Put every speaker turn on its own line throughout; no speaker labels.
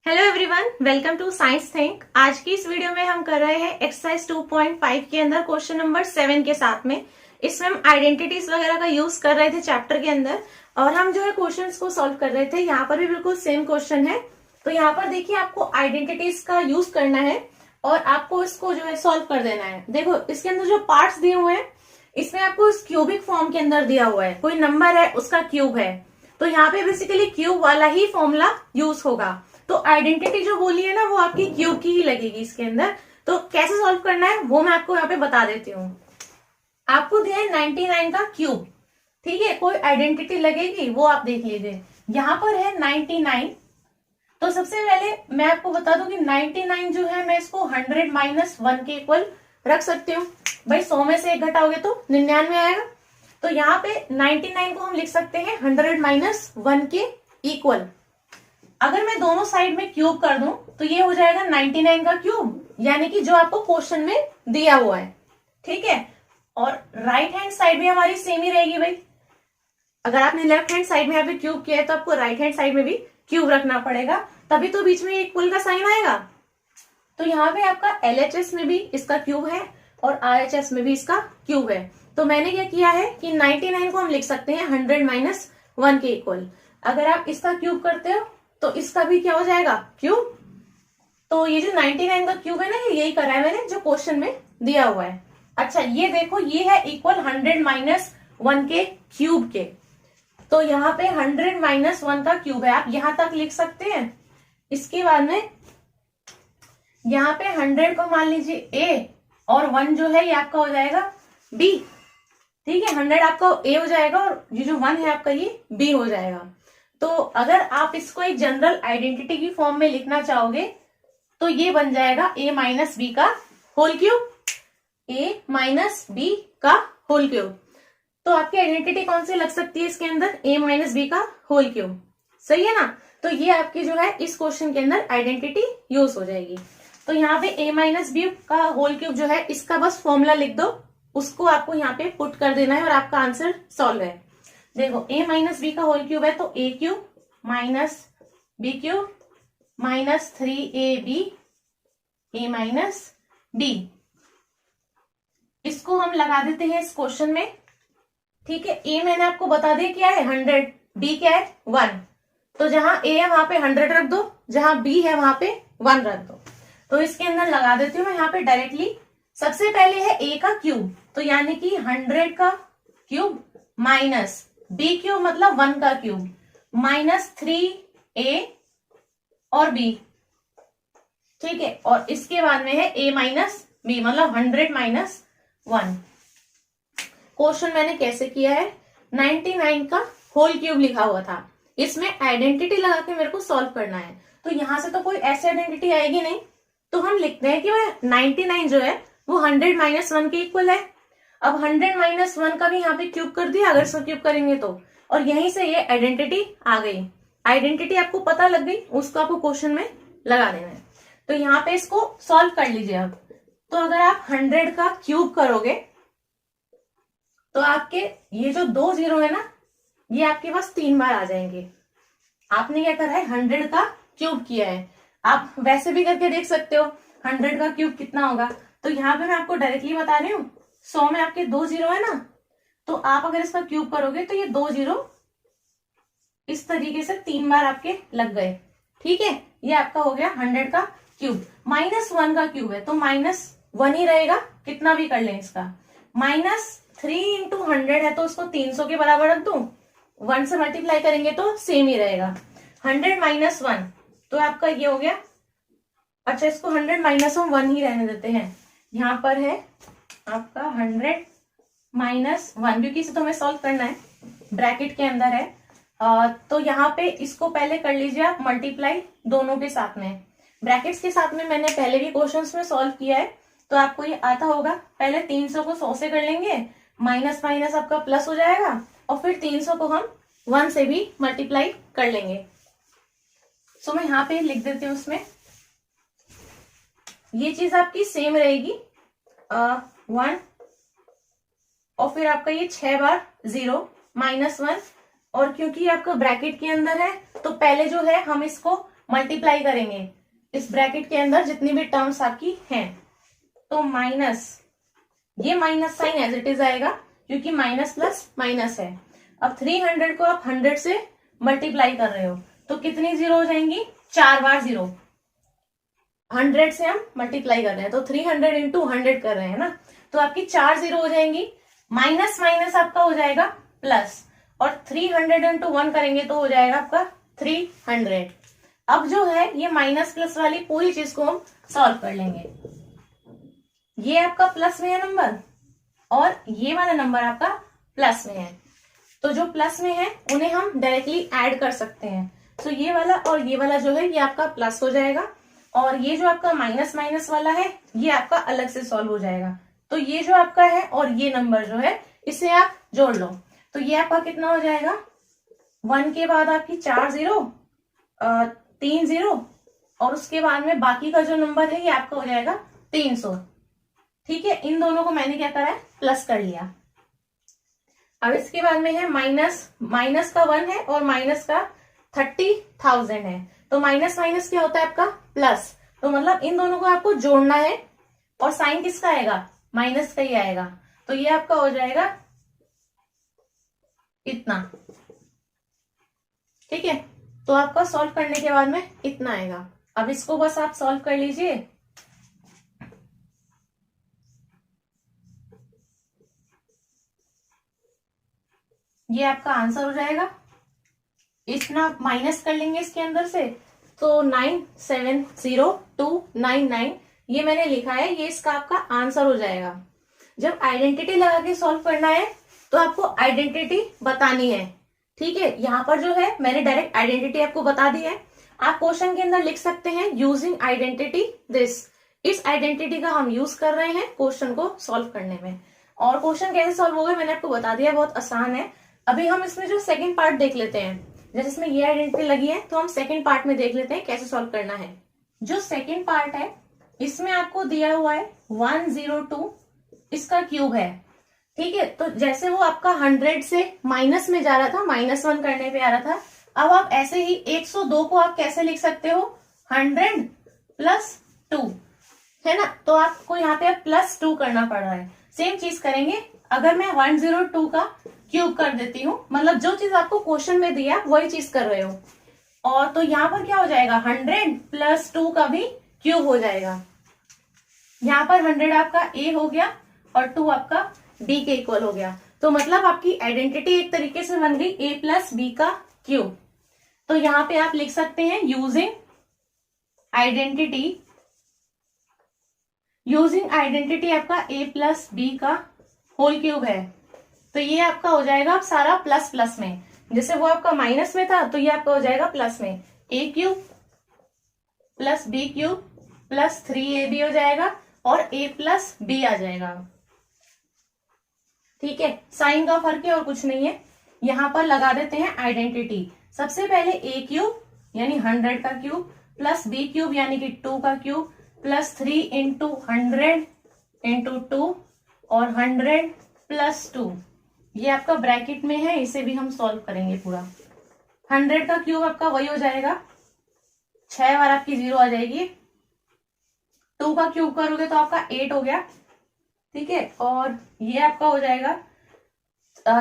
Hello everyone, welcome to science think. आज की इस वीडियो में हम कर रहे हैं एक्सरसाइज 2.5 के अंदर क्वेश्चन नंबर 7 के साथ में। इसमें हम आइडेंटिटीज वगैरह का यूज कर रहे थे चैप्टर के अंदर और हम जो है क्वेश्चंस को सॉल्व कर रहे थे। यहाँ पर भी बिल्कुल सेम क्वेश्चन है। तो यहाँ पर देखिए, आपको आइडेंटिटीज का यूज करना है और आपको इसको जो है सॉल्व कर देना है। देखो, इसके अंदर जो पार्ट्स दिए हुए हैं इसमें आपको इस क्यूबिक फॉर्म के अंदर दिया हुआ है, कोई नंबर है उसका क्यूब है, तो यहाँ पे बेसिकली क्यूब वाला ही फॉर्मूला यूज होगा। तो आइडेंटिटी जो बोली है ना, वो आपकी क्यूब की ही लगेगी इसके अंदर। तो कैसे सॉल्व करना है वो मैं आपको यहाँ पे बता देती हूँ। आपको दिया है 99 का क्यूब, ठीक है, कोई आइडेंटिटी लगेगी वो आप देख लीजिए। यहाँ पर है 99। तो सबसे पहले मैं आपको बता दूं कि 99 जो है मैं इसको 100 माइनस 1 के इक्वल रख सकती हूँ। भाई 100 में से 1 घटाओगे तो 99 आएगा। तो यहाँ पे 99 को हम लिख सकते हैं 100 माइनस 1 के इक्वल। अगर मैं दोनों साइड में क्यूब कर दूं तो ये हो जाएगा 99 का क्यूब, यानी कि जो आपको क्वेश्चन में दिया हुआ है, ठीक है। और राइट हैंड साइड भी हमारी सेम ही रहेगी भाई। अगर आपने लेफ्ट हैंड साइड में यहाँ पे क्यूब किया है तो आपको राइट हैंड साइड में भी क्यूब रखना पड़ेगा, तभी तो बीच में इक्वल का साइन आएगा। तो यहाँ पे आपका LHS में भी इसका क्यूब है और RHS में भी इसका क्यूब है। तो मैंने क्या किया है कि 99 को हम लिख सकते हैं 100 माइनस 1 के इक्वल। अगर आप इसका क्यूब करते हो तो इसका भी क्या हो जाएगा, क्यूब। तो ये जो 99 का क्यूब है ना, ये यही करा है मैंने जो क्वेश्चन में दिया हुआ है। अच्छा, ये देखो, ये है इक्वल 100 माइनस 1 के क्यूब के। तो यहाँ पे 100 माइनस 1 का क्यूब है, आप यहां तक लिख सकते हैं। इसके बाद में यहाँ पे 100 को मान लीजिए A और 1 जो है ये आपका हो जाएगा B, ठीक है। 100 आपका A हो जाएगा और ये जो 1 है आपका ये B हो जाएगा। तो अगर आप इसको एक जनरल आइडेंटिटी की फॉर्म में लिखना चाहोगे तो ये बन जाएगा A माइनस बी का whole cube, A minus B का होल क्यूब। तो आपकी आइडेंटिटी कौन सी लग सकती है इसके अंदर, A माइनस बी का होल क्यूब, सही है ना। तो ये आपकी जो है इस क्वेश्चन के अंदर आइडेंटिटी यूज हो जाएगी। तो यहाँ पे A माइनस बी का होल क्यूब जो है इसका बस फॉर्मूला लिख दो, उसको आपको यहाँ पे पुट कर देना है और आपका आंसर सॉल्व है। देखो, A माइनस बी का होल क्यूब है तो A cube minus B cube minus 3AB A minus B. इसको हम लगा देते हैं इस क्वेश्चन में, ठीक है। A मैंने आपको बता दिया क्या है 100, B क्या है 1। तो जहां A है वहां पे 100 रख दो, जहां B है वहां पे 1 रख दो। तो इसके अंदर लगा देती हूँ मैं यहाँ पे डायरेक्टली। सबसे पहले है A का क्यूब, तो यानी कि 100 का क्यूब माइनस B क्यूब मतलब 1 का क्यूब माइनस 3A और B, ठीक है। और इसके बाद में है A माइनस बी मतलब 100 माइनस 1। क्वेश्चन मैंने कैसे किया है, 99 का होल क्यूब लिखा हुआ था, इसमें आइडेंटिटी लगा के मेरे को सॉल्व करना है। तो यहां से तो कोई ऐसी आइडेंटिटी आएगी नहीं, तो हम लिखते हैं कि 99 जो है वो 100 माइनस 1 के इक्वल है। अब 100 माइनस 1 का भी यहाँ पे क्यूब कर दिया, अगर इसको क्यूब करेंगे तो, और यहीं से ये आइडेंटिटी आ गई। आइडेंटिटी आपको पता लग गई, उसको आपको क्वेश्चन में लगा देना है। तो यहाँ पे इसको सॉल्व कर लीजिए अब। तो अगर आप 100 का क्यूब करोगे तो आपके ये जो 2 जीरो है ना, ये आपके पास 3 बार आ जाएंगे। आपने क्या करा है, 100 का क्यूब किया है। आप वैसे भी करके देख सकते हो 100 का क्यूब कितना होगा। तो यहाँ पे मैं आपको डायरेक्टली बता रही हूँ, 100 में आपके 2 जीरो है ना, तो आप अगर इसका क्यूब करोगे तो ये 2 जीरो इस तरीके से 3 बार आपके लग गए, ठीक है। ये आपका हो गया 100 का क्यूब। माइनस 1 का क्यूब है तो माइनस 1 ही रहेगा, कितना भी कर लें इसका। माइनस 3 इंटू 100 है तो उसको 300 के बराबर रख दूं, 1 से मल्टीप्लाई करेंगे तो सेम ही रहेगा। 100 माइनस 1 तो आपका ये हो गया। अच्छा, इसको 100 माइनस 1 ही रहने देते हैं। यहाँ पर है आपका 100 माइनस 1, क्योंकि इसे तो हमें सॉल्व करना है, ब्रैकेट के अंदर है। तो यहाँ पे इसको पहले कर लीजिए आप मल्टीप्लाई दोनों के साथ में, ब्रैकेट्स के साथ में। मैंने पहले भी क्वेश्चंस में सॉल्व किया है तो आपको ये आता होगा। पहले 300 को 100 से कर लेंगे, माइनस माइनस आपका प्लस हो जाएगा, और फिर 300 को हम 1 से भी मल्टीप्लाई कर लेंगे। सो मैं यहाँ पे लिख देती हूँ उसमें, ये चीज आपकी सेम रहेगी 1, और फिर आपका ये 6 बार 0 माइनस 1। और क्योंकि आपका ब्रैकेट के अंदर है तो पहले जो है हम इसको मल्टीप्लाई करेंगे इस ब्रैकेट के अंदर जितनी भी टर्म्स आपकी हैं, तो माइनस, ये minus sign as it is आएगा क्योंकि माइनस प्लस माइनस है। अब 300 को आप 100 से मल्टीप्लाई कर रहे हो तो कितनी जीरो हो जाएंगी, 4 बार जीरो। 100 से हम मल्टीप्लाई कर रहे हैं तो 300 इंटू 100 कर रहे हैं ना, तो आपकी 4 जीरो हो जाएंगी। माइनस माइनस आपका हो जाएगा प्लस, और 300 इंटू 1 करेंगे तो हो जाएगा आपका 300। अब जो है ये माइनस प्लस वाली पूरी चीज को हम सॉल्व कर लेंगे। ये आपका प्लस में है नंबर और ये वाला नंबर आपका प्लस में है, तो जो प्लस में है उन्हें हम डायरेक्टली ऐड कर सकते हैं। तो ये वाला और ये वाला जो है ये आपका प्लस हो जाएगा, और ये जो आपका माइनस माइनस वाला है ये आपका अलग से सॉल्व हो जाएगा। तो ये जो आपका है और ये नंबर जो है इसे आप जोड़ लो, तो ये आपका कितना हो जाएगा, 1 के बाद आपकी 4 जीरो, 3 जीरो, और उसके बाद में बाकी का जो नंबर है ये आपका हो जाएगा 300। ठीक है, इन दोनों को मैंने क्या करा है, प्लस कर लिया। अब इसके बाद में है माइनस, माइनस का 1 है और माइनस का 30,000 है, तो माइनस माइनस क्या होता है आपका प्लस, तो मतलब इन दोनों को आपको जोड़ना है और साइन किसका आएगा, माइनस का ही आएगा। तो ये आपका हो जाएगा इतना। ठीक है, तो आपका सॉल्व करने के बाद में इतना आएगा। अब इसको बस आप सॉल्व कर लीजिए। ये आपका आंसर हो जाएगा। इतना माइनस कर लेंगे इसके अंदर से, तो 970299 ये मैंने लिखा है, ये इसका आपका आंसर हो जाएगा। जब आइडेंटिटी लगा के सॉल्व करना है तो आपको आइडेंटिटी बतानी है। ठीक है, यहाँ पर जो है मैंने डायरेक्ट आइडेंटिटी आपको बता दी है। आप क्वेश्चन के अंदर लिख सकते हैं यूजिंग आइडेंटिटी दिस, इस आइडेंटिटी का हम यूज कर रहे हैं क्वेश्चन को सॉल्व करने में। और क्वेश्चन कैसे सॉल्व होगा मैंने आपको बता दिया, बहुत आसान है। अभी हम इसमें जो सेकंड पार्ट देख लेते हैं, जैसे इसमें ये आइडेंटिटी लगी है तो हम सेकंड पार्ट में देख लेते हैं कैसे सॉल्व करना है। जो सेकंड पार्ट है इसमें आपको दिया हुआ है 102 इसका क्यूब है। ठीक है, तो जैसे वो आपका 100 से माइनस में जा रहा था, -1 करने पे आ रहा था, अब आप ऐसे ही 102 को आप कैसे लिख सकते हो, 100 प्लस 2 है ना, तो आपको यहाँ पे +2 करना पड़ रहा है। सेम चीज करेंगे, अगर मैं 102 का क्यूब कर देती हूँ, मतलब जो चीज आपको क्वेश्चन में दिया वही चीज कर रहे हो, और तो यहाँ पर क्या हो जाएगा, 100 प्लस 2 का भी क्यूब हो जाएगा। यहाँ पर 100 आपका ए हो गया और 2 आपका बी के इक्वल हो गया, तो मतलब आपकी आइडेंटिटी एक तरीके से बन गई ए प्लस बी का क्यूब। तो यहाँ पे आप लिख सकते हैं यूजिंग आइडेंटिटी, यूजिंग आइडेंटिटी आपका ए प्लस बी का होल क्यूब है, तो ये आपका हो जाएगा सारा प्लस प्लस में, जैसे वो आपका माइनस में था तो ये आपका हो जाएगा प्लस में, A cube plus B cube plus 3ab हो जाएगा और a प्लस बी आ जाएगा। ठीक है, साइन का फर्क है और कुछ नहीं है। यहां पर लगा देते हैं आइडेंटिटी। सबसे पहले a क्यूब यानी 100 का क्यूब प्लस b क्यूब यानी कि 2 का क्यूब प्लस 3 इंटू 100 इंटू 2 और 100 प्लस 2, ये आपका ब्रैकेट में है, इसे भी हम सॉल्व करेंगे पूरा। 100 का क्यूब आपका वही हो जाएगा, 6 बार आपकी 0 आ जाएगी। 2 का क्यूब करोगे तो आपका 8 हो गया। ठीक है, और ये आपका हो जाएगा,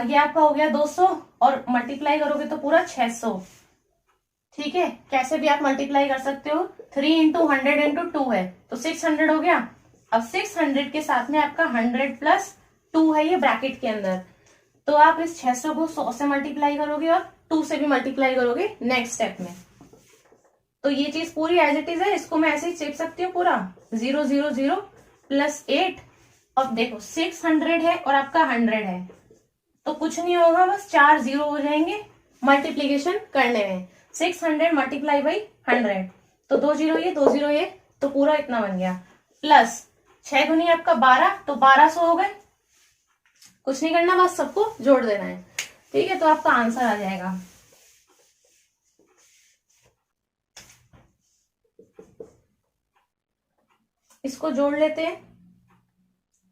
ये आपका हो गया 200 और मल्टीप्लाई करोगे तो पूरा 600। ठीक है, कैसे भी आप मल्टीप्लाई कर सकते हो, 3 इंटू 100 इंटू 2 है तो 600 हो गया। अब 600 के साथ में आपका 100 प्लस 2 है ये ब्रैकेट के अंदर, तो आप इस 600 को 100 से मल्टीप्लाई करोगे और 2 से भी मल्टीप्लाई करोगे नेक्स्ट स्टेप में, तो ये चीज पूरी एज इट इज है। इसको मैं ऐसे ही चिप सकती हूँ पूरा 0 0 0 प्लस 8। अब देखो 600 है और आपका 100 है, तो कुछ नहीं होगा, बस 4 0 हो जाएंगे मल्टीप्लीकेशन करने में। 600 मल्टीप्लाई बाई 100, तो 2 0 ये 2 0 ये, तो पूरा इतना बन गया। प्लस 6 गुनी आपका 12, तो 1200 हो गए। कुछ नहीं करना, बस सबको जोड़ देना है। ठीक है, तो आपका आंसर आ जाएगा। इसको जोड़ लेते हैं,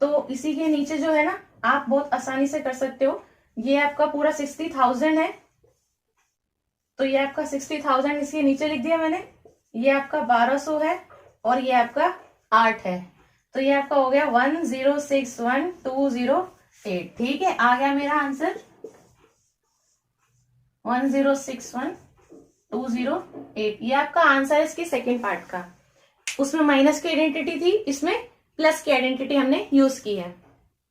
तो इसी के नीचे जो है ना आप बहुत आसानी से कर सकते हो। ये आपका पूरा 60,000 है, तो ये आपका 60,000 इसके नीचे लिख दिया मैंने, ये आपका 1200 है और ये आपका 8 है, तो ये आपका हो गया 1061208। ठीक है, आ गया मेरा आंसर 1061208। ये आपका आंसर है इसकी सेकेंड पार्ट का। उसमें माइनस की आइडेंटिटी थी, इसमें प्लस की आइडेंटिटी हमने यूज की है।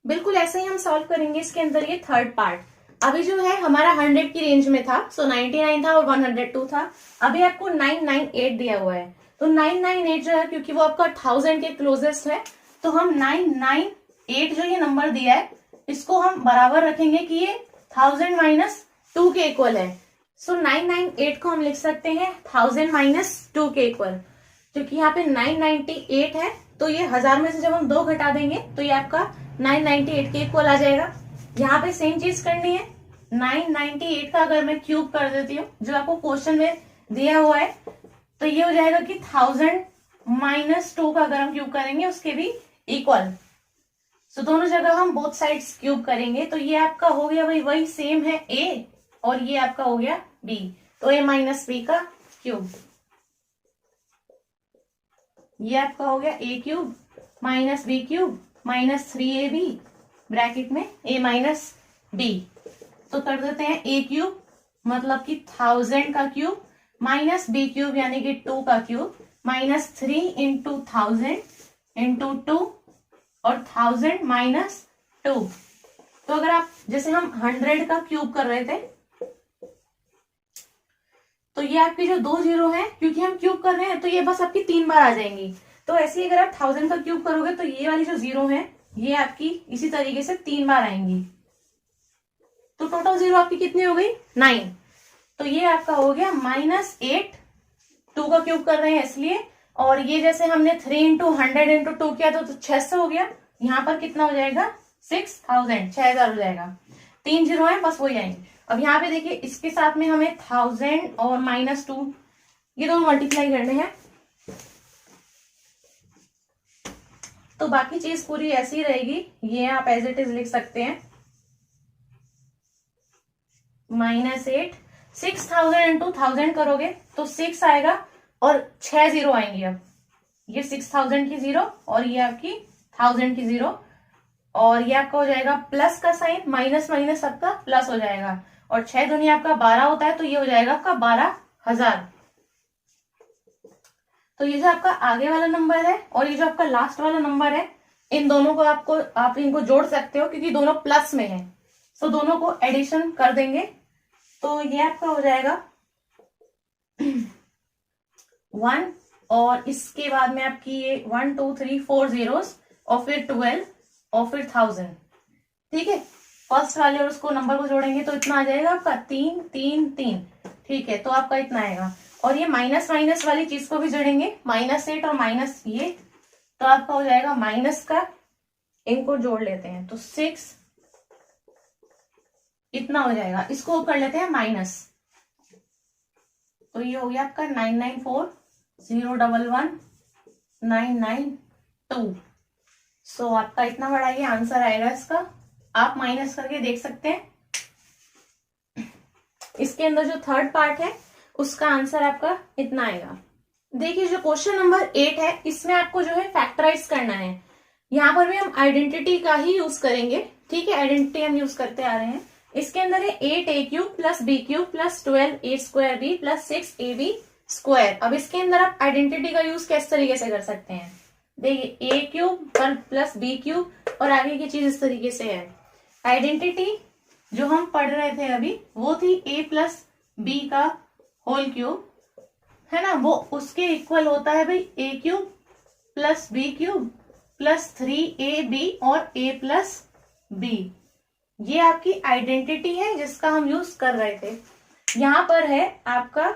बिल्कुल ऐसे ही हम सॉल्व करेंगे इसके अंदर ये थर्ड पार्ट। अभी जो है हमारा 100 की रेंज में था, सो 99 था और 102 था। अभी आपको 998 दिया हुआ है, तो 998 जो है क्योंकि वो आपका 1000 के क्लोजेस्ट है, तो हम 998 जो ये नंबर दिया है इसको हम बराबर रखेंगे कि ये 1000 माइनस 2 के इक्वल है। सो 998 को हम लिख सकते हैं 1000 माइनस 2 के इक्वल, क्योंकि यहाँ पे 998 है, तो ये 1000 में से जब हम 2 घटा देंगे तो ये आपका 998 के इक्वल आ जाएगा। यहाँ पे सेम चीज करनी है, 998 का अगर मैं क्यूब कर देती हूँ जो आपको क्वेश्चन में दिया हुआ है, तो ये हो जाएगा कि 1000 माइनस 2 का अगर हम क्यूब करेंगे उसके भी इक्वल। सो दोनों जगह हम बोथ साइड्स क्यूब करेंगे, तो ये आपका हो गया वही सेम है ए, और ये आपका हो गया बी, तो ए माइनस बी का क्यूब। ये आपका हो गया A cube minus B cube minus 3ab bracket में a माइनस बी। तो कर देते हैं a क्यूब मतलब कि 1000 का क्यूब माइनस b क्यूब यानी कि 2 का क्यूब माइनस 3 इंटू 1000 इंटू 2 और 1000 माइनस 2। तो अगर आप जैसे हम 100 का क्यूब कर रहे थे, तो ये आपकी जो 2 जीरो है, क्योंकि हम क्यूब कर रहे हैं तो ये बस आपकी 3 बार आ जाएंगी। तो ऐसे ही अगर आप 1000 का क्यूब करोगे तो ये वाली जो जीरो है ये आपकी इसी तरीके से 3 बार आएंगी, तो टोटल जीरो आपकी कितनी हो गई 9। तो ये आपका हो गया माइनस 8, 2 का क्यूब कर रहे हैं इसलिए, और ये जैसे हमने 3 इंटू 100 इंटू 2 किया तो 600 हो गया। यहाँ पर कितना हो जाएगा 6000 हो जाएगा, 3 जीरो है बस वही आएंगे। अब यहाँ पे देखिए इसके साथ में हमें 1000 और माइनस 2 ये दोनों मल्टीप्लाई करने हैं, तो बाकी चीज पूरी ऐसी ही रहेगी। ये आप एज इट इज लिख सकते हैं -8, 6000 इंटू 1000 करोगे तो 6 आएगा और 6 जीरो आएंगे। अब ये 6000 की जीरो और ये आपकी 1000 की जीरो, और ये आपका हो जाएगा प्लस का साइन, माइनस माइनस आपका प्लस हो जाएगा, और 6 दूनी आपका 12 होता है, तो ये हो जाएगा आपका 12000। तो ये जो आपका आगे वाला नंबर है और ये जो आपका लास्ट वाला नंबर है, इन दोनों को आप इनको जोड़ सकते हो क्योंकि दोनों प्लस में है। सो दोनों को एडिशन कर देंगे तो ये आपका हो जाएगा 1, और इसके बाद में आपकी ये 1 2 3 4 जीरोस और फिर 12 और फिर 1000। ठीक है, फर्स्ट वाले और उसको नंबर को जोड़ेंगे तो इतना आ जाएगा आपका 3 3 3। ठीक है, तो आपका इतना आएगा, और ये माइनस माइनस वाली चीज को भी जोड़ेंगे, -8 और माइनस ये, तो आपका हो जाएगा माइनस का, इनको जोड़ लेते हैं तो 6 इतना हो जाएगा, इसको कर लेते हैं माइनस, तो ये हो गया आपका 9940111992। सो आपका इतना बड़ा ये आंसर आएगा इसका, आप माइनस करके देख सकते हैं। इसके अंदर जो थर्ड पार्ट है उसका आंसर आपका इतना आएगा। देखिए जो क्वेश्चन नंबर 8 है इसमें आपको जो है फैक्टराइज करना है। यहाँ पर भी हम आइडेंटिटी का ही यूज करेंगे, ठीक है, आइडेंटिटी हम यूज करते आ रहे हैं। इसके अंदर है 8a cube plus b cube plus 12a square b plus 6ab square. अब इसके अंदर आप आइडेंटिटी का यूज किस तरीके से कर सकते हैं, देखिए a cube plus b cube और आगे की चीज इस तरीके से है। आइडेंटिटी जो हम पढ़ रहे थे अभी वो थी a प्लस b का होल क्यूब, है ना, वो उसके इक्वल होता है भाई a cube plus b cube plus 3ab और a प्लस b। ये आपकी आइडेंटिटी है जिसका हम यूज कर रहे थे। यहां पर है आपका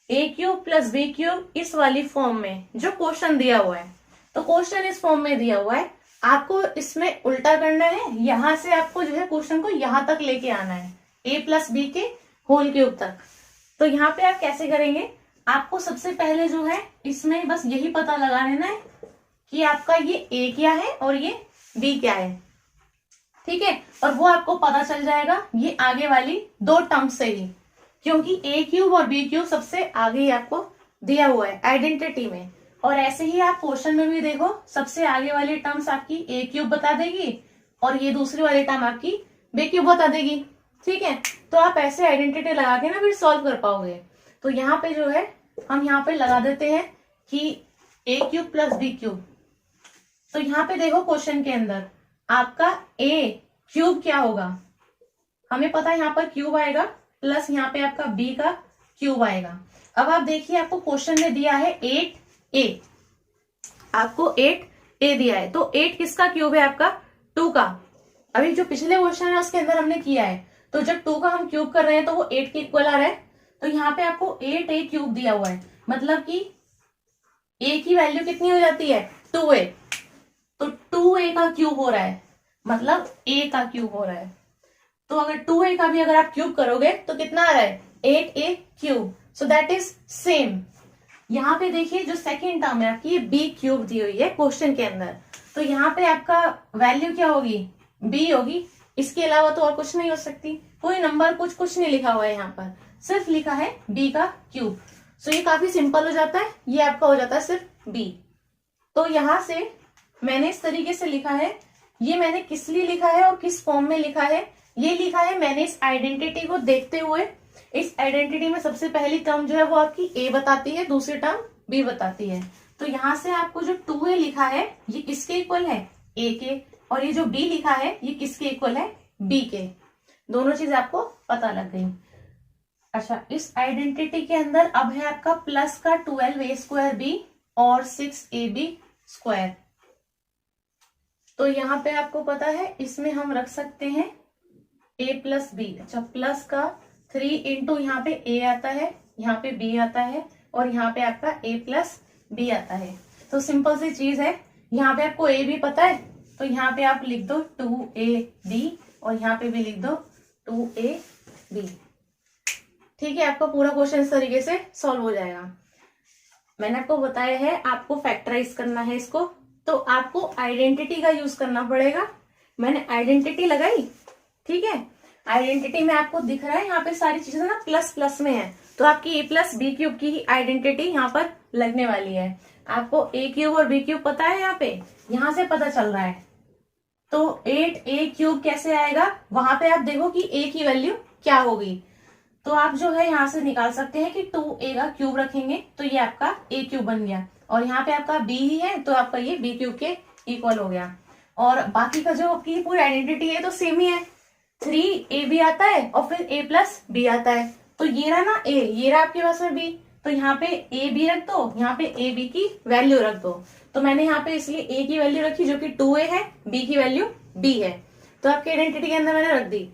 a cube plus b cube इस वाली फॉर्म में जो क्वेश्चन दिया हुआ है, तो क्वेश्चन इस फॉर्म में दिया हुआ है, आपको इसमें उल्टा करना है, यहां से आपको जो है क्वेश्चन को यहां तक लेके आना है a प्लस b के होल क्यूब तक। तो यहाँ पे आप कैसे करेंगे, आपको सबसे पहले जो है इसमें बस यही पता लगा लेना है कि आपका ये a क्या है और ये b क्या है, ठीक है, और वो आपको पता चल जाएगा ये आगे वाली दो टर्म से ही, क्योंकि a क्यूब और b क्यूब सबसे आगे ही आपको दिया हुआ है आइडेंटिटी में। और ऐसे ही आप क्वेश्चन में भी देखो, सबसे आगे वाली टर्म्स आपकी ए क्यूब बता देगी और ये दूसरी वाली टर्म आपकी बी क्यूब बता देगी। ठीक है, तो आप ऐसे आइडेंटिटी लगा के ना फिर सॉल्व कर पाओगे। तो यहाँ पे जो है हम यहाँ पे लगा देते हैं कि ए क्यूब प्लस बी क्यूब। तो यहाँ पे देखो क्वेश्चन के अंदर आपका ए क्यूब क्या होगा, हमें पता है यहाँ पर क्यूब आएगा प्लस यहाँ पे आपका बी का क्यूब आएगा। अब आप देखिए आपको क्वेश्चन में दिया है 8a, आपको 8a दिया है, तो 8 किसका क्यूब है आपका 2 का। अभी जो पिछले क्वेश्चन है उसके अंदर हमने किया है, तो जब 2 का हम क्यूब कर रहे हैं तो वो 8 के इक्वल आ रहा है। तो यहाँ पे आपको 8a क्यूब दिया हुआ है, मतलब कि a की वैल्यू कितनी हो जाती है 2a, तो 2a का क्यूब हो रहा है, मतलब a का क्यूब हो रहा है। तो अगर 2a का भी अगर आप क्यूब करोगे तो कितना आ रहा है 8a cube, so that is same. यहाँ पे देखिए जो सेकेंड टर्म है आपकी ये b क्यूब दी हुई है क्वेश्चन के अंदर, तो यहाँ पे आपका वैल्यू क्या होगी b होगी, इसके अलावा तो और कुछ नहीं हो सकती। कोई नंबर कुछ नहीं लिखा हुआ है यहाँ पर, सिर्फ लिखा है b का क्यूब। सो ये काफी सिंपल हो जाता है, ये आपका हो जाता है सिर्फ b। तो यहाँ से मैंने इस तरीके से लिखा है, ये मैंने किस लिए लिखा है और किस फॉर्म में लिखा है, ये लिखा है मैंने इस आइडेंटिटी को देखते हुए। इस आइडेंटिटी में सबसे पहली टर्म जो है वो आपकी a बताती है, दूसरी टर्म b बताती है। तो यहाँ से आपको जो 2a लिखा है ये किसके इक्वल है a के, और ये जो b लिखा है ये किसके इक्वल है b के। दोनों चीज आपको पता लग गई। अच्छा, इस आइडेंटिटी के अंदर अब है आपका प्लस का 12a स्क्वायर b और 6ab स्क्वायर। तो यहाँ पे आपको पता है इसमें हम रख सकते हैं a प्लस बी। अच्छा, प्लस का 3 इंटू यहाँ पे a आता है, यहाँ पे b आता है और यहाँ पे आपका a प्लस b आता है। तो सिंपल सी चीज है, यहाँ पे आपको a भी पता है तो यहाँ पे आप लिख दो 2ab और यहाँ पे भी लिख दो 2ab। ठीक है, आपका पूरा क्वेश्चन इस तरीके से सॉल्व हो जाएगा। मैंने आपको बताया है आपको फैक्टराइज करना है इसको, तो आपको आइडेंटिटी का यूज करना पड़ेगा। मैंने आइडेंटिटी लगाई, ठीक है, आइडेंटिटी में आपको दिख रहा है यहाँ पे सारी चीजें ना प्लस प्लस में है, तो आपकी a प्लस बी क्यूब की ही आइडेंटिटी यहाँ पर लगने वाली है। आपको a क्यूब और b क्यूब पता है, यहाँ पे यहाँ से पता चल रहा है। तो 8a क्यूब कैसे आएगा, वहां पे आप देखो कि a की वैल्यू क्या होगी, तो आप जो है यहाँ से निकाल सकते हैं कि 2a का क्यूब रखेंगे तो ये आपका a क्यूब बन गया, और यहाँ पे आपका b ही है तो आपका ये b क्यूब के इक्वल हो गया। और बाकी का जो आपकी पूरी आइडेंटिटी है तो सेम ही है, 3ab आता है और फिर a प्लस b आता है। तो ये रहा ना a, ये रहा आपके पास में b, तो यहाँ पे ab रख दो, यहाँ पे ab की वैल्यू रख दो। तो मैंने यहाँ पे इसलिए a की वैल्यू रखी जो कि 2a है, b की वैल्यू b है, तो आपकी आइडेंटिटी के अंदर मैंने रख दी।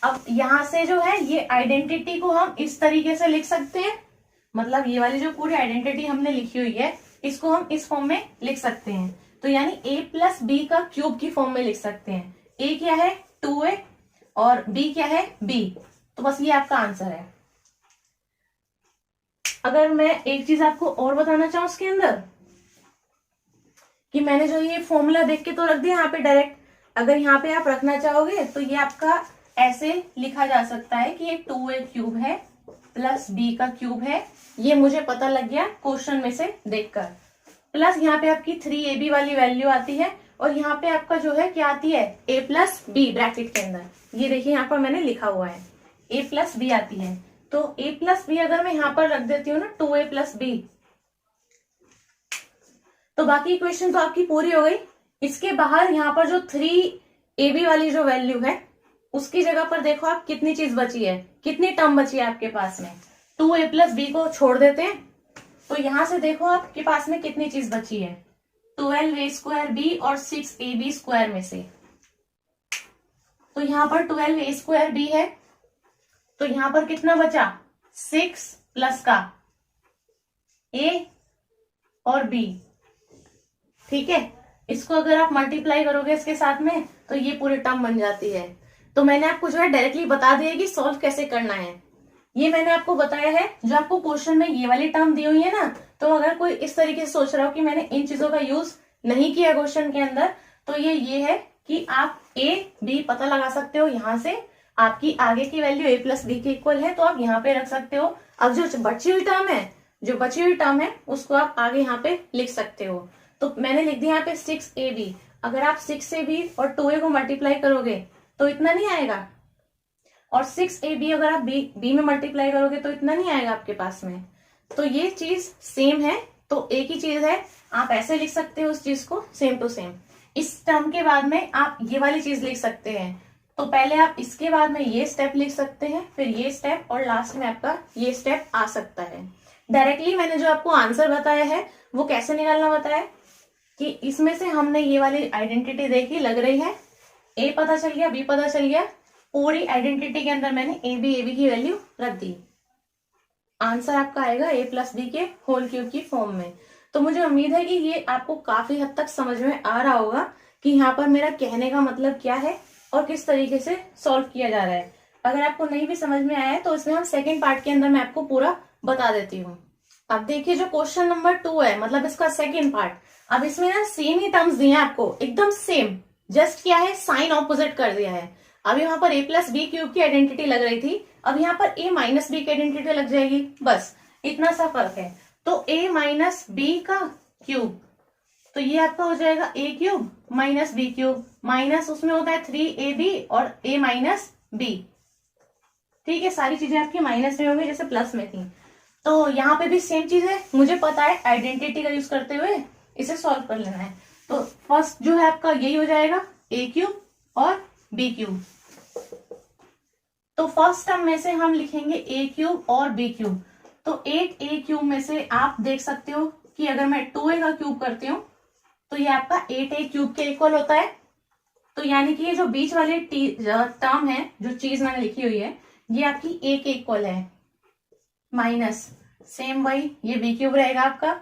अब यहाँ से जो है ये आइडेंटिटी को हम इस तरीके से लिख सकते हैं, मतलब ये वाली जो पूरी आइडेंटिटी हमने लिखी हुई है इसको हम इस फॉर्म में लिख सकते हैं। तो यानी a प्लस बी का क्यूब की फॉर्म में लिख सकते हैं। a क्या है 2a और b क्या है b, तो बस ये आपका आंसर है। अगर मैं एक चीज आपको और बताना चाहूं उसके अंदर, कि मैंने जो ये फॉर्मूला देख के तो रख दिया यहाँ पे डायरेक्ट, अगर यहाँ पे आप रखना चाहोगे तो ये आपका ऐसे लिखा जा सकता है कि ये 2a क्यूब है प्लस b का क्यूब है, ये मुझे पता लग गया क्वेश्चन में से देखकर। प्लस यहाँ पे आपकी 3ab वाली वैल्यू आती है और यहाँ पे आपका जो है क्या आती है a प्लस बी ब्रैकेट के अंदर, ये देखिए यहाँ पर मैंने लिखा हुआ है a प्लस बी आती है। तो a प्लस बी अगर मैं यहाँ पर रख देती हूँ ना 2a प्लस बी, तो बाकी इक्वेशन तो आपकी पूरी हो गई। इसके बाहर यहाँ पर जो 3ab वाली जो वैल्यू है उसकी जगह पर देखो आप कितनी चीज बची है, कितनी टर्म बची है आपके पास में। 2a प्लस बी को छोड़ देते हैं तो यहां से देखो आपके पास में कितनी चीज बची है, 12a स्क्वायर बी और 6ab स्क्वायर में से। तो यहाँ पर 12a स्क्वायर बी है, तो यहाँ पर कितना बचा 6 प्लस का a और b, ठीक है। इसको अगर आप मल्टीप्लाई करोगे इसके साथ में तो ये पूरी टर्म बन जाती है। तो मैंने आपको जो है डायरेक्टली बता दिया कि सॉल्व कैसे करना है, ये मैंने आपको बताया है। जो आपको क्वेश्चन में ये वाली टर्म दी हुई है ना, तो अगर कोई इस तरीके से सोच रहा हो कि मैंने इन चीजों का यूज नहीं किया क्वेश्चन के अंदर, तो ये है कि आप a b पता लगा सकते हो। यहाँ से आपकी आगे की वैल्यू a प्लस बी के इक्वल है तो आप यहाँ पे रख सकते हो। अब जो बची हुई टर्म है जो बची हुई टर्म है उसको आप आगे यहाँ पे लिख सकते हो। तो मैंने लिख दिया यहाँ पे 6ab। अगर आप 6ab और 2a को मल्टीप्लाई करोगे तो इतना नहीं आएगा, और 6ab अगर आप b में मल्टीप्लाई करोगे तो इतना नहीं आएगा आपके पास में। तो ये चीज सेम है, तो एक ही चीज है, आप ऐसे लिख सकते हो उस चीज को सेम टू सेम। इस टर्म के बाद में आप ये वाली चीज लिख सकते हैं, तो पहले आप इसके बाद में ये स्टेप लिख सकते हैं, फिर ये स्टेप, और लास्ट में आपका ये स्टेप आ सकता है। डायरेक्टली मैंने जो आपको आंसर बताया है वो कैसे निकालना बताया कि इसमें से हमने ये वाली आइडेंटिटी देखी, लग रही है, ए पता चल गया, बी पता चल गया, पूरी आइडेंटिटी के अंदर मैंने ए बी की वैल्यू रख दी। आंसर आपका आएगा a प्लस बी के होल क्यूब की फॉर्म में। तो मुझे उम्मीद है कि ये आपको काफी हद तक समझ में आ रहा होगा कि यहाँ पर मेरा कहने का मतलब क्या है और किस तरीके से सॉल्व किया जा रहा है। अगर आपको नहीं भी समझ में आया है तो इसमें हम सेकेंड पार्ट के अंदर मैं आपको पूरा बता देती हूँ। अब देखिए जो क्वेश्चन नंबर 2 है, मतलब इसका सेकेंड पार्ट, अब इसमें ना सेम ही टर्म्स दिए हैं आपको, एकदम सेम, जस्ट क्या है साइन ऑपोजिट कर दिया है। अब यहाँ पर a प्लस बी क्यूब की आइडेंटिटी लग रही थी, अब यहाँ पर a माइनस बी की आइडेंटिटी लग जाएगी, बस इतना सा फर्क है। तो a माइनस बी का क्यूब, तो ये आपका हो जाएगा a cube minus B cube, minus उसमें होता है 3ab और a माइनस बी। ठीक है, सारी चीजें आपकी माइनस में होंगी जैसे प्लस में थी। तो यहाँ पे भी सेम चीज है, मुझे पता है आइडेंटिटी का यूज करते हुए इसे सॉल्व कर लेना है। तो फर्स्ट जो है आपका यही हो जाएगा a क्यूब और बी क्यूब। तो फर्स्ट टर्म में से हम लिखेंगे a क्यूब और b क्यूब। तो 8a क्यूब में से आप देख सकते हो कि अगर मैं 2a का क्यूब करती हूँ तो ये आपका 8a क्यूब के इक्वल होता है। तो यानी कि ये जो बीच वाली टर्म है, जो चीज मैंने लिखी हुई है, ये आपकी a के इक्वल है, माइनस सेम वही ये b क्यूब रहेगा आपका।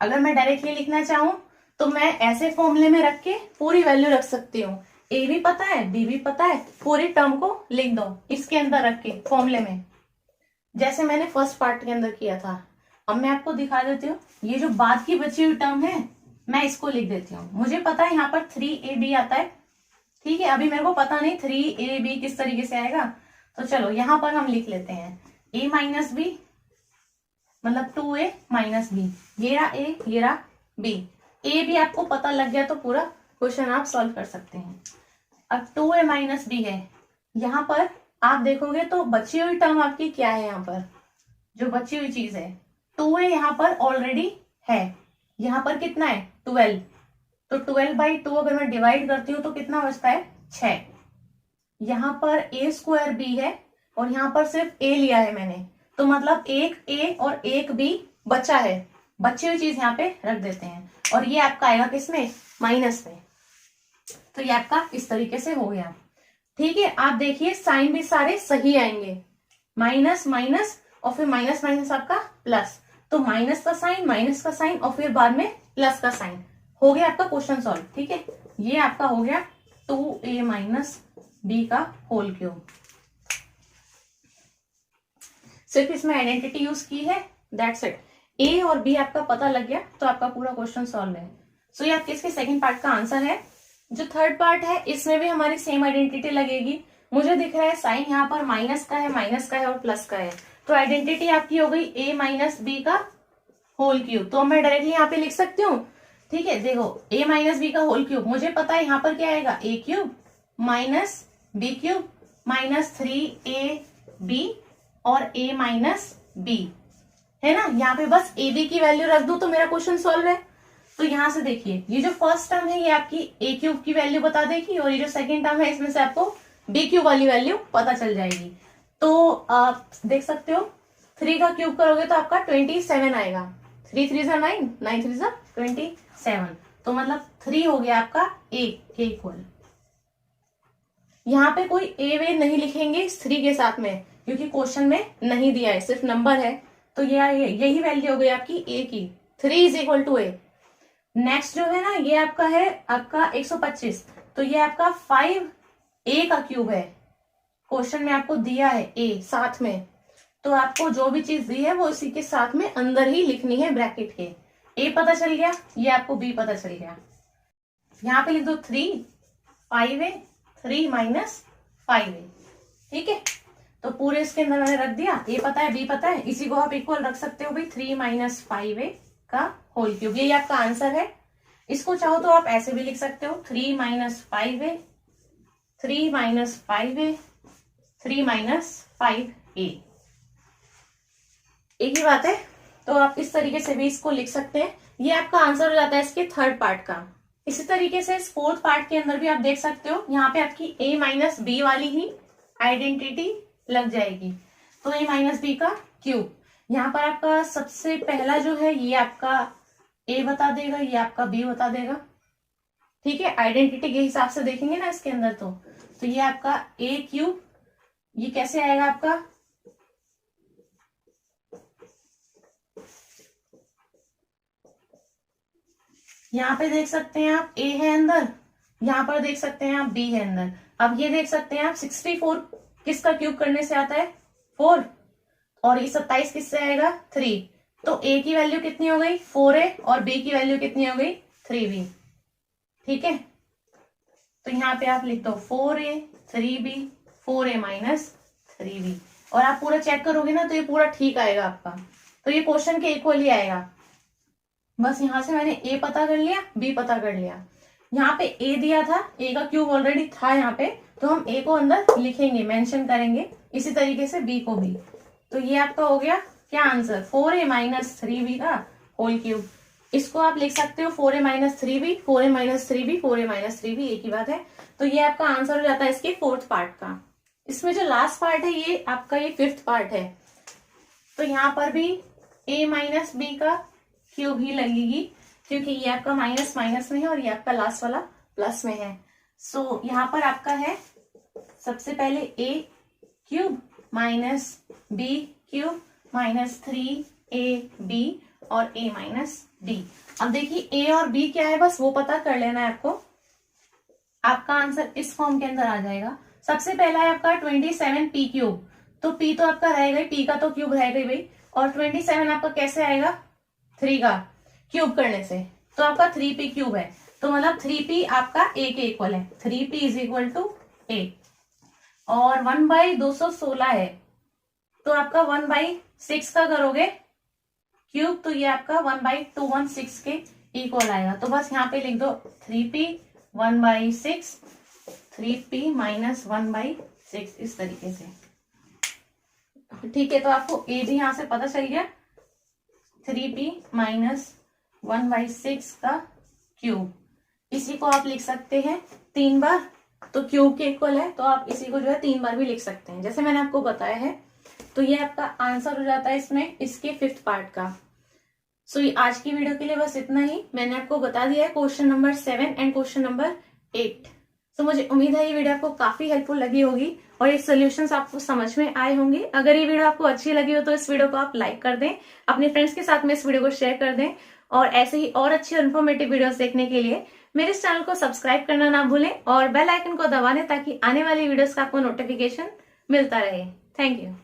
अगर मैं डायरेक्टली लिखना चाहूं तो मैं ऐसे फॉर्मूले में रख के पूरी वैल्यू रख सकती हूँ, ए भी पता है बी भी पता है, पूरी टर्म को लिख दो इसके अंदर रख के फॉर्मूले में, जैसे मैंने फर्स्ट पार्ट के अंदर किया था। अब मैं आपको दिखा देती हूँ, ये जो बाद की बची हुई टर्म है मैं इसको लिख देती हूँ। मुझे पता है यहाँ पर 3ab आता है, ठीक है, अभी मेरे को पता नहीं 3ab किस तरीके से आएगा, तो चलो यहाँ पर हम लिख लेते हैं a माइनस बी, मतलब 2a माइनस बी, ये रहा a, ये रहा b। a भी आपको पता लग गया तो पूरा क्वेश्चन आप सॉल्व कर सकते हैं। अब 2a माइनस बी है, यहाँ पर आप देखोगे तो बची हुई टर्म आपकी क्या है, यहाँ पर जो बची हुई चीज है 2a यहाँ पर ऑलरेडी है, यहाँ पर कितना है 12, तो 12/2 अगर मैं डिवाइड करती हूँ तो कितना बचता है 6। यहाँ पर a स्क्वायर b है और यहाँ पर सिर्फ a लिया है मैंने, तो मतलब एक a और एक b बचा है, बची हुई चीज यहाँ पे रख देते हैं, और ये आपका आएगा किसमें, माइनस में। तो ये आपका इस तरीके से हो गया। ठीक है, आप देखिए साइन भी सारे सही आएंगे, माइनस माइनस और फिर माइनस माइनस आपका प्लस, तो माइनस का साइन और फिर बाद में प्लस का साइन, हो गया आपका क्वेश्चन सॉल्व। ठीक है, ये आपका हो गया 2a माइनस बी का होल क्यूब। सिर्फ इसमें आइडेंटिटी यूज की है, दैट्स इट। a और b आपका पता लग गया तो आपका पूरा क्वेश्चन सॉल्व है। सो ये आपके इसके सेकंड पार्ट का आंसर है। जो थर्ड पार्ट है इसमें भी हमारी सेम आइडेंटिटी लगेगी। मुझे दिख रहा है साइन यहाँ पर माइनस का है और प्लस का है, तो आइडेंटिटी आपकी हो गई a माइनस बी का होल क्यूब। तो मैं डायरेक्टली यहाँ पे लिख सकती हूँ, ठीक है, देखो a माइनस बी का होल क्यूब, मुझे पता है यहाँ पर क्या आएगा a cube minus B cube minus 3ab और a माइनस बी, है ना। यहाँ पे बस ए बी की वैल्यू रख दूं तो मेरा क्वेश्चन सॉल्व है। तो यहाँ से देखिए ये जो फर्स्ट टर्म है ये आपकी ए क्यूब की वैल्यू बता देगी, और ये जो सेकंड टर्म है इसमें से आपको बी क्यूब वाली वैल्यू पता चल जाएगी। तो आप देख सकते हो 3 का क्यूब करोगे तो आपका 27 आएगा, 3 3 जा 9, 9 3 जा 27, तो मतलब 3 हो गया आपका ए के इक्वल। यहाँ पे कोई ए वे नहीं लिखेंगे इस 3 के साथ में, क्योंकि क्वेश्चन में नहीं दिया है, सिर्फ नंबर है। तो यही वैल्यू हो गई आपकी ए की, 3 is equal to A. Next जो है ना ये आपका है आपका 125, तो ये आपका 5a का क्यूब है, क्वेश्चन में आपको दिया है a साथ में, तो आपको जो भी चीज दी है वो इसी के साथ में अंदर ही लिखनी है ब्रैकेट के। a पता चल गया, ये आपको b पता चल गया, यहाँ पे लिख दो 3 5a 3 माइनस 5a। ठीक है, तो पूरे इसके अंदर मैंने रख दिया, ए पता है बी पता है, इसी को आप इक्वल रख सकते हो भाई 3 - 5a का होल क्यूब। यही आपका आंसर है। इसको चाहो तो आप ऐसे भी लिख सकते हो 3 - 5a 3 - 5a 3 - 5a। एक ही बात है। तो आप इस तरीके से भी इसको लिख सकते हैं। ये आपका आंसर हो जाता है इसके थर्ड पार्ट का। इसी तरीके से इस फोर्थ पार्ट के अंदर भी आप देख सकते हो, यहाँ पे आपकी a - b वाली ही आइडेंटिटी लग जाएगी। तो a - b का क्यूब, यहाँ पर आपका सबसे पहला जो है ये आपका a बता देगा, ये आपका b बता देगा। ठीक है, आइडेंटिटी के हिसाब से देखेंगे ना इसके अंदर। तो ये आपका a क्यूब, ये कैसे आएगा आपका, यहाँ पे देख सकते हैं आप a है अंदर, यहाँ पर देख सकते हैं आप b है अंदर। अब ये देख सकते हैं आप 64 किसका क्यूब करने से आता है 4, और ये 27 किससे आएगा 3। तो a की वैल्यू कितनी हो गई 4a और b की वैल्यू कितनी हो गई 3b। ठीक है, तो यहाँ पे आप लिख दो 4a 3b 4a - 3b, और आप पूरा चेक करोगे ना तो ये पूरा ठीक आएगा आपका। तो ये क्वेश्चन के इक्वल ही आएगा। बस यहां से मैंने a पता कर लिया, b पता कर लिया। यहाँ पे a दिया था, a का क्यूब ऑलरेडी था यहाँ पे, तो हम a को अंदर लिखेंगे, मेंशन करेंगे। इसी तरीके से b को भी। तो ये आपका हो गया क्या आंसर 4a - 3b का होल क्यूब। इसको आप लिख सकते हो 4a - 3b 4a - 3b 4a - 3b, एक ही बात है। तो ये आपका आंसर हो जाता है इसके फोर्थ पार्ट का। इसमें जो लास्ट पार्ट है ये आपका ये फिफ्थ पार्ट है। तो यहाँ पर भी a - b का क्यूब ही लगेगी, क्योंकि ये आपका माइनस माइनस में है और ये आपका लास्ट वाला प्लस में है। सो यहाँ पर आपका है सबसे पहले a cube - b cube -3ab और a - d। अब देखिए a और b क्या है, बस वो पता कर लेना है आपको। आपका आंसर इस फॉर्म के अंदर आ जाएगा। सबसे पहला है आपका 27p क्यूब, तो p तो आपका रहेगा ही, p का तो क्यूब रहेगा ही भाई। और 27 आपका कैसे आएगा 3 का क्यूब करने से, तो आपका 3p क्यूब है। तो मतलब 3p आपका a के इक्वल है, 3p = a। और 1/216 है, तो आपका 1/6 का करोगे क्यूब, तो ये आपका 1/216 के इक्वल आएगा। तो बस यहाँ पे लिख दो 3p 1/6 3p - 1/6 इस तरीके से। ठीक है, तो आपको a भी यहां से पता चल गया, 3p - 1/6 का क्यूब। इसी को आप लिख सकते हैं 3 बार, तो क्यूब के इक्वल है, तो आप इसी को जो है 3 बार भी लिख सकते हैं, जैसे मैंने आपको बताया है। तो ये आपका आंसर हो जाता है इसमें इसके फिफ्थ पार्ट का। सो आज की वीडियो के लिए बस इतना ही। मैंने आपको बता दिया है question number 7 and question number 8। तो मुझे उम्मीद है ये वीडियो आपको काफी हेल्पफुल लगी होगी और ये सॉल्यूशंस आपको समझ में आए होंगे। अगर ये वीडियो आपको अच्छी लगी हो तो इस वीडियो को आप लाइक कर दें, अपने फ्रेंड्स के साथ में इस वीडियो को शेयर कर दें, और ऐसे ही और अच्छी इन्फॉर्मेटिव वीडियोस देखने के लिए मेरे इस चैनल को सब्सक्राइब करना ना भूलें और बेल आइकन को दबा दें, ताकि आने वाली वीडियोस का आपको नोटिफिकेशन मिलता रहे। Thank you.